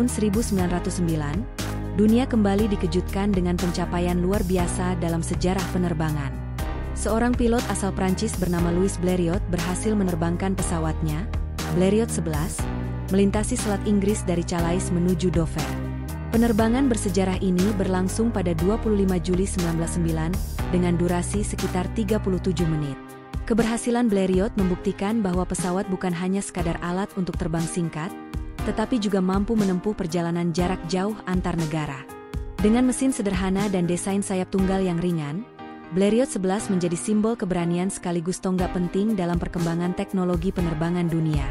tahun 1909, dunia kembali dikejutkan dengan pencapaian luar biasa dalam sejarah penerbangan. Seorang pilot asal Prancis bernama Louis Blériot berhasil menerbangkan pesawatnya, Blériot 11, melintasi Selat Inggris dari Calais menuju Dover. Penerbangan bersejarah ini berlangsung pada 25 Juli 1909 dengan durasi sekitar 37 menit. Keberhasilan Blériot membuktikan bahwa pesawat bukan hanya sekadar alat untuk terbang singkat, tetapi juga mampu menempuh perjalanan jarak jauh antar negara. Dengan mesin sederhana dan desain sayap tunggal yang ringan, Blériot 11 menjadi simbol keberanian sekaligus tonggak penting dalam perkembangan teknologi penerbangan dunia.